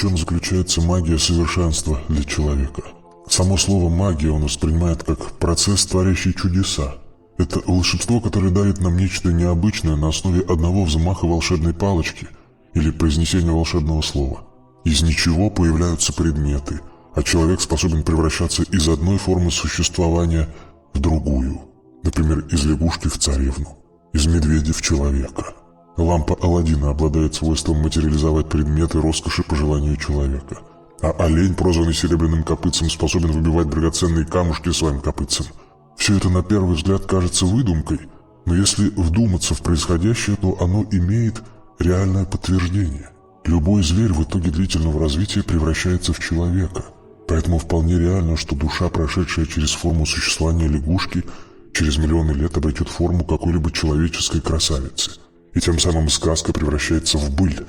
чем заключается магия совершенства для человека. Само слово «магия» он воспринимает как процесс, творящий чудеса. Это волшебство, которое дарит нам нечто необычное на основе одного взмаха волшебной палочки или произнесения волшебного слова. Из ничего появляются предметы, а человек способен превращаться из одной формы существования в другую. Например, из лягушки в царевну, из медведя в человека. Лампа Аладдина обладает свойством материализовать предметы роскоши по желанию человека. А олень, прозванный серебряным копытцем, способен выбивать драгоценные камушки своим копытцем. Все это на первый взгляд кажется выдумкой, но если вдуматься в происходящее, то оно имеет реальное подтверждение. Любой зверь в итоге длительного развития превращается в человека. Поэтому вполне реально, что душа, прошедшая через форму существования лягушки, через миллионы лет обретет форму какой-либо человеческой красавицы. И тем самым сказка превращается в быль,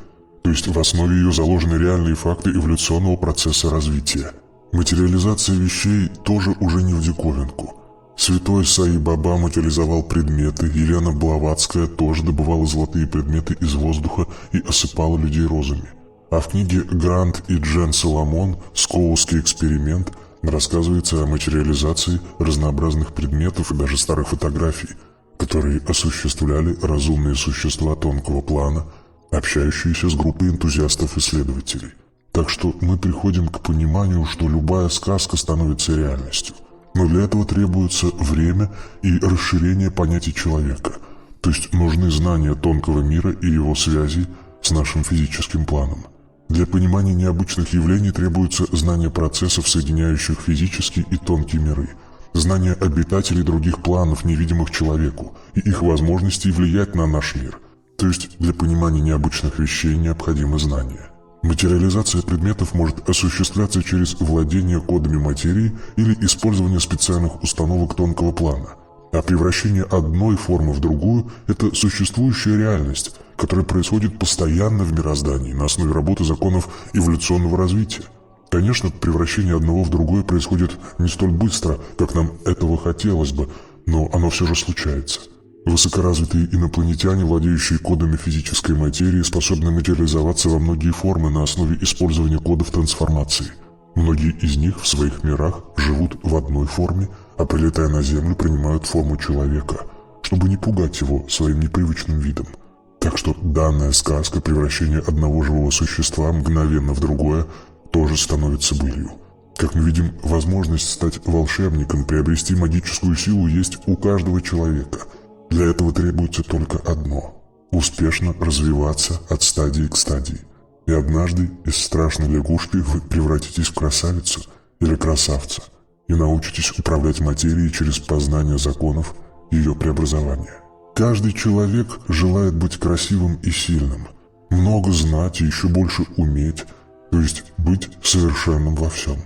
то есть в основе ее заложены реальные факты эволюционного процесса развития. Материализация вещей тоже уже не в диковинку. Святой Саи-Баба материализовал предметы, Елена Блаватская тоже добывала золотые предметы из воздуха и осыпала людей розами. А в книге «Грант и Джен Соломон. Скоуский эксперимент» рассказывается о материализации разнообразных предметов и даже старых фотографий, которые осуществляли разумные существа тонкого плана, общающиеся с группой энтузиастов-исследователей. Так что мы приходим к пониманию, что любая сказка становится реальностью. Но для этого требуется время и расширение понятий человека, то есть нужны знания тонкого мира и его связей с нашим физическим планом. Для понимания необычных явлений требуется знание процессов, соединяющих физические и тонкие миры, знание обитателей других планов, невидимых человеку, и их возможностей влиять на наш мир. То есть для понимания необычных вещей необходимы знания. Материализация предметов может осуществляться через владение кодами материи или использование специальных установок тонкого плана. А превращение одной формы в другую – это существующая реальность, которая происходит постоянно в мироздании на основе работы законов эволюционного развития. Конечно, превращение одного в другое происходит не столь быстро, как нам этого хотелось бы, но оно все же случается. Высокоразвитые инопланетяне, владеющие кодами физической материи, способны материализоваться во многие формы на основе использования кодов трансформации. Многие из них в своих мирах живут в одной форме, а прилетая на Землю, принимают форму человека, чтобы не пугать его своим непривычным видом. Так что данная сказка превращения одного живого существа мгновенно в другое тоже становится былью. Как мы видим, возможность стать волшебником, приобрести магическую силу есть у каждого человека. Для этого требуется только одно – успешно развиваться от стадии к стадии. И однажды из страшной лягушки вы превратитесь в красавицу или красавца и научитесь управлять материей через познание законов ее преобразования. Каждый человек желает быть красивым и сильным, много знать и еще больше уметь, то есть быть совершенным во всем.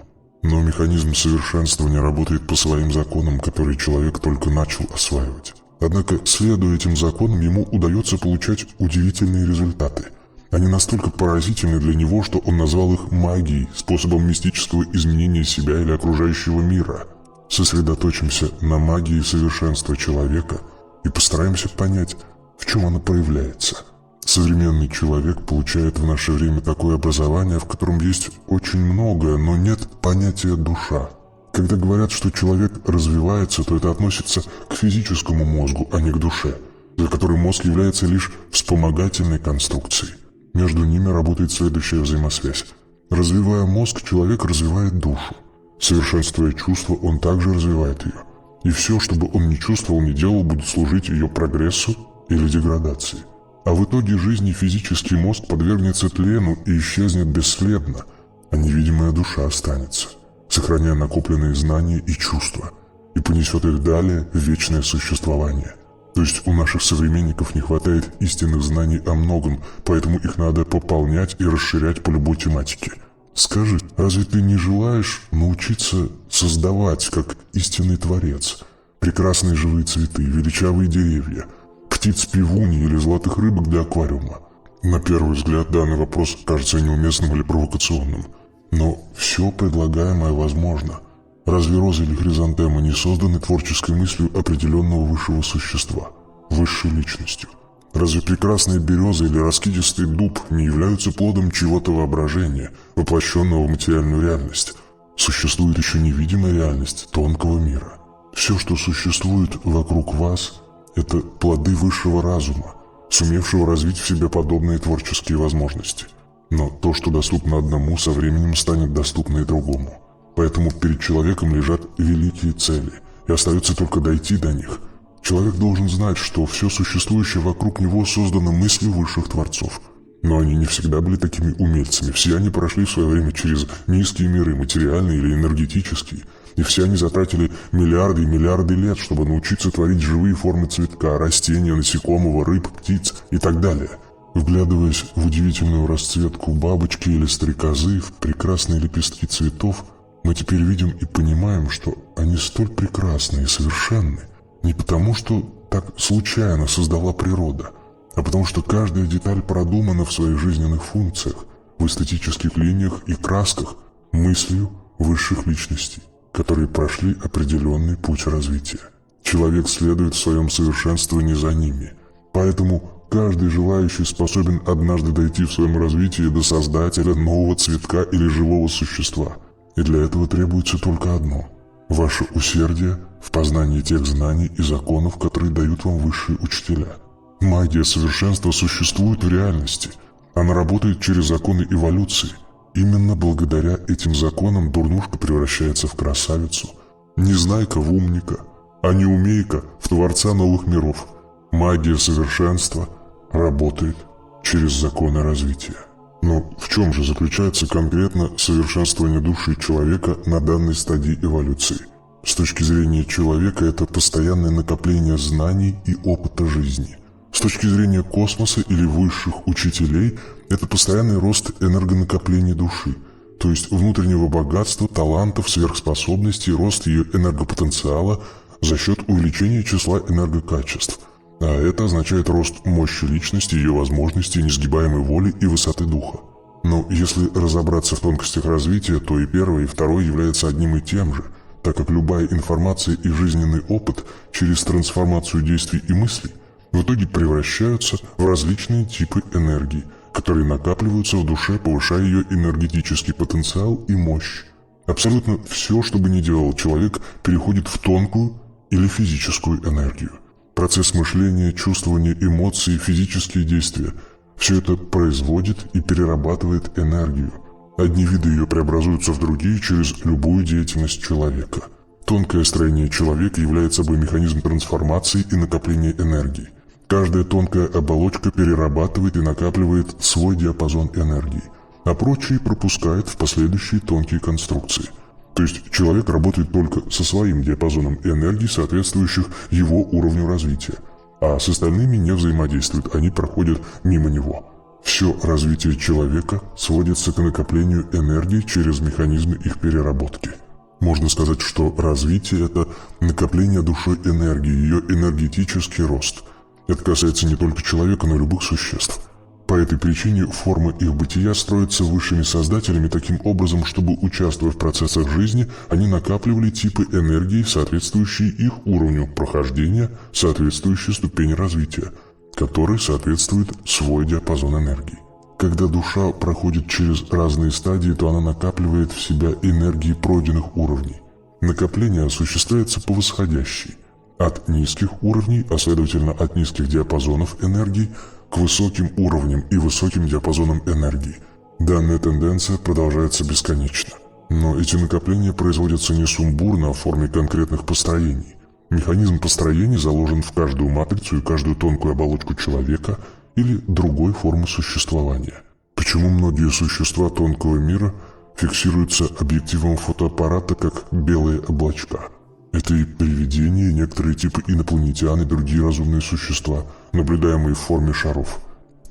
Но механизм совершенствования работает по своим законам, которые человек только начал осваивать. Однако, следуя этим законам, ему удается получать удивительные результаты. Они настолько поразительны для него, что он назвал их магией, способом мистического изменения себя или окружающего мира. Сосредоточимся на магии совершенства человека и постараемся понять, в чем она проявляется. Современный человек получает в наше время такое образование, в котором есть очень многое, но нет понятия «душа». Когда говорят, что человек развивается, то это относится к физическому мозгу, а не к душе, для которой мозг является лишь вспомогательной конструкцией. Между ними работает следующая взаимосвязь. Развивая мозг, человек развивает душу. Совершенствуя чувства, он также развивает ее. И все, что бы он ни чувствовал, ни делал, будет служить ее прогрессу или деградации. А в итоге жизни физический мозг подвергнется тлену и исчезнет бесследно, а невидимая душа останется, сохраняя накопленные знания и чувства, и понесет их далее в вечное существование. То есть у наших современников не хватает истинных знаний о многом, поэтому их надо пополнять и расширять по любой тематике. Скажи, разве ты не желаешь научиться создавать, как истинный творец, прекрасные живые цветы, величавые деревья, птиц-пивуней или золотых рыбок для аквариума? На первый взгляд данный вопрос кажется неуместным или провокационным. Но все предлагаемое возможно. Разве роза или хризантема не созданы творческой мыслью определенного высшего существа, высшей личностью? Разве прекрасная береза или раскидистый дуб не являются плодом чего-то воображения, воплощенного в материальную реальность? Существует еще невидимая реальность тонкого мира. Все, что существует вокруг вас, это плоды высшего разума, сумевшего развить в себе подобные творческие возможности. Но то, что доступно одному, со временем станет доступно и другому. Поэтому перед человеком лежат великие цели, и остается только дойти до них. Человек должен знать, что все существующее вокруг него создано мыслью высших творцов. Но они не всегда были такими умельцами. Все они прошли в свое время через низкие миры, материальные или энергетические. И все они затратили миллиарды и миллиарды лет, чтобы научиться творить живые формы цветка, растения, насекомого, рыб, птиц и так далее. Вглядываясь в удивительную расцветку бабочки или стрекозы, в прекрасные лепестки цветов, мы теперь видим и понимаем, что они столь прекрасны и совершенны не потому, что так случайно создала природа, а потому что каждая деталь продумана в своих жизненных функциях, в эстетических линиях и красках, мыслью высших личностей, которые прошли определенный путь развития. Человек следует в своем совершенствовании за ними, поэтому каждый желающий способен однажды дойти в своем развитии до создателя нового цветка или живого существа. И для этого требуется только одно – ваше усердие в познании тех знаний и законов, которые дают вам высшие учителя. Магия совершенства существует в реальности. Она работает через законы эволюции. Именно благодаря этим законам дурнушка превращается в красавицу, незнайка в умника, а неумейка в творца новых миров. Магия совершенства работает через законы развития. Но в чем же заключается конкретно совершенствование души человека на данной стадии эволюции? С точки зрения человека это постоянное накопление знаний и опыта жизни. С точки зрения космоса или высших учителей это постоянный рост энергонакоплений души, то есть внутреннего богатства, талантов, сверхспособностей, рост ее энергопотенциала за счет увеличения числа энергокачеств. А это означает рост мощи личности, ее возможностей, несгибаемой воли и высоты духа. Но если разобраться в тонкостях развития, то и первое, и второе являются одним и тем же, так как любая информация и жизненный опыт через трансформацию действий и мыслей в итоге превращаются в различные типы энергии, которые накапливаются в душе, повышая ее энергетический потенциал и мощь. Абсолютно все, что бы ни делал человек, переходит в тонкую или физическую энергию. Процесс мышления, чувствования, эмоций, физические действия – все это производит и перерабатывает энергию. Одни виды ее преобразуются в другие через любую деятельность человека. Тонкое строение человека является собой механизм трансформации и накопления энергии. Каждая тонкая оболочка перерабатывает и накапливает свой диапазон энергии, а прочие пропускает в последующие тонкие конструкции. То есть человек работает только со своим диапазоном энергии, соответствующих его уровню развития, а с остальными не взаимодействует, они проходят мимо него. Все развитие человека сводится к накоплению энергии через механизмы их переработки. Можно сказать, что развитие – это накопление душой энергии, ее энергетический рост. Это касается не только человека, но и любых существ. По этой причине форма их бытия строится высшими создателями таким образом, чтобы, участвуя в процессах жизни, они накапливали типы энергии, соответствующие их уровню прохождения, соответствующие ступени развития, который соответствует свой диапазон энергии. Когда душа проходит через разные стадии, то она накапливает в себя энергии пройденных уровней. Накопление осуществляется по восходящей. От низких уровней, а следовательно от низких диапазонов энергии, к высоким уровням и высоким диапазонам энергии. Данная тенденция продолжается бесконечно. Но эти накопления производятся не сумбурно, а в форме конкретных построений. Механизм построений заложен в каждую матрицу и каждую тонкую оболочку человека или другой формы существования. Почему многие существа тонкого мира фиксируются объективом фотоаппарата как белые облачка? Это и привидения, и некоторые типы инопланетян, и другие разумные существа, наблюдаемые в форме шаров.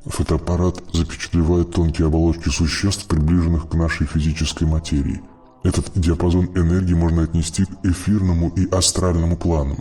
Фотоаппарат запечатлевает тонкие оболочки существ, приближенных к нашей физической материи. Этот диапазон энергии можно отнести к эфирному и астральному планам.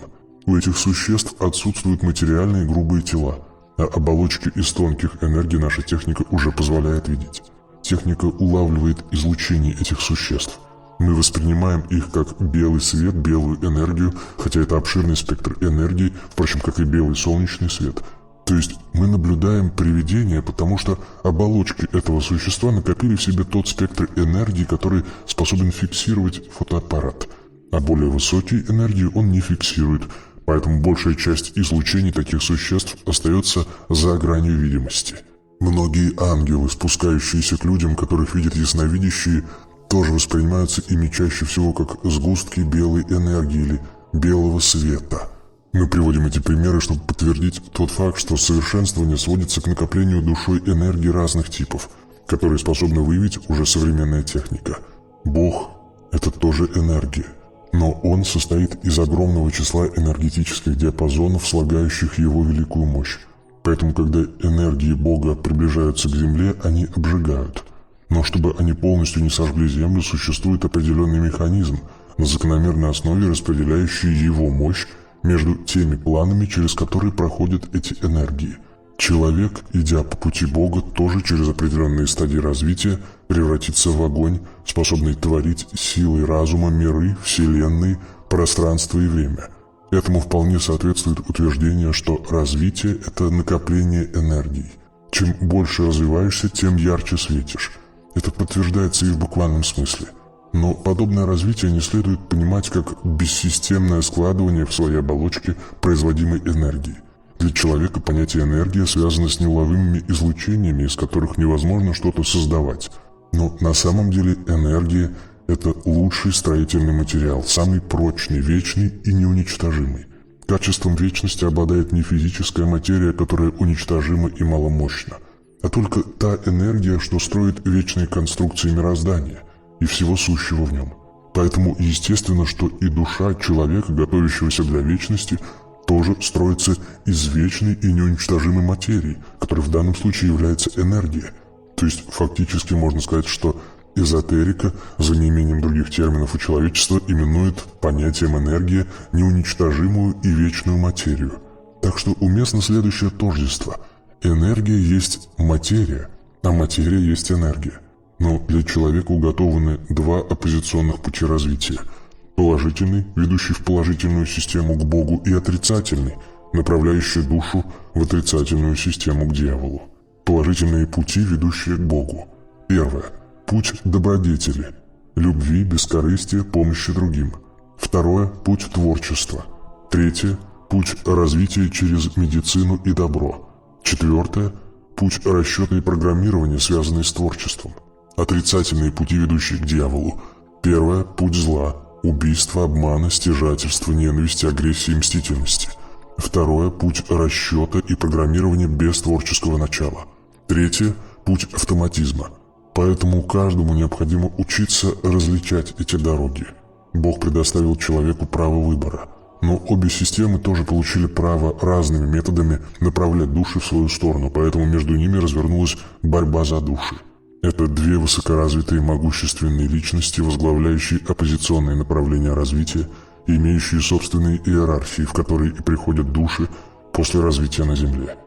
У этих существ отсутствуют материальные грубые тела, а оболочки из тонких энергий наша техника уже позволяет видеть. Техника улавливает излучение этих существ. Мы воспринимаем их как белый свет, белую энергию, хотя это обширный спектр энергии, впрочем, как и белый солнечный свет. То есть мы наблюдаем привидение, потому что оболочки этого существа накопили в себе тот спектр энергии, который способен фиксировать фотоаппарат. А более высокие энергии он не фиксирует, поэтому большая часть излучений таких существ остается за гранью видимости. Многие ангелы, спускающиеся к людям, которых видят ясновидящие, тоже воспринимаются ими чаще всего как сгустки белой энергии или белого света. Мы приводим эти примеры, чтобы подтвердить тот факт, что совершенствование сводится к накоплению душой энергии разных типов, которые способна выявить уже современная техника. Бог – это тоже энергия, но Он состоит из огромного числа энергетических диапазонов, слагающих Его великую мощь. Поэтому, когда энергии Бога приближаются к Земле, они обжигают. Но чтобы они полностью не сожгли Землю, существует определенный механизм, на закономерной основе распределяющий Его мощь между теми планами, через которые проходят эти энергии. Человек, идя по пути Бога, тоже через определенные стадии развития превратится в огонь, способный творить силой разума миры, вселенные, пространство и время. Этому вполне соответствует утверждение, что развитие – это накопление энергии. Чем больше развиваешься, тем ярче светишь. Это подтверждается и в буквальном смысле. Но подобное развитие не следует понимать как бессистемное складывание в своей оболочке производимой энергии. Для человека понятие энергия связано с неуловимыми излучениями, из которых невозможно что-то создавать. Но на самом деле энергия – это лучший строительный материал, самый прочный, вечный и неуничтожимый. Качеством вечности обладает не физическая материя, которая уничтожима и маломощна, а только та энергия, что строит вечные конструкции мироздания и всего сущего в нем. Поэтому естественно, что и душа человека, готовящегося для вечности, тоже строится из вечной и неуничтожимой материи, которая в данном случае является энергия. То есть фактически можно сказать, что эзотерика, за неимением других терминов у человечества, именует понятием энергия неуничтожимую и вечную материю. Так что уместно следующее тождество. Энергия есть материя, а материя есть энергия. Но для человека уготованы два оппозиционных пути развития. Положительный, ведущий в положительную систему к Богу, и отрицательный, направляющий душу в отрицательную систему к дьяволу. Положительные пути, ведущие к Богу. Первое. Путь добродетели, любви, бескорыстия, помощи другим. Второе. Путь творчества. Третье. Путь развития через медицину и добро. Четвертое. Путь расчета и программирования, связанный с творчеством. Отрицательные пути, ведущие к дьяволу. Первое. Путь зла. Убийство, обмана, стяжательства, ненависти, агрессии и мстительности. Второе. Путь расчета и программирования без творческого начала. Третье. Путь автоматизма. Поэтому каждому необходимо учиться различать эти дороги. Бог предоставил человеку право выбора. Но обе системы тоже получили право разными методами направлять души в свою сторону, поэтому между ними развернулась борьба за души. Это две высокоразвитые могущественные личности, возглавляющие оппозиционные направления развития и имеющие собственные иерархии, в которые и приходят души после развития на Земле.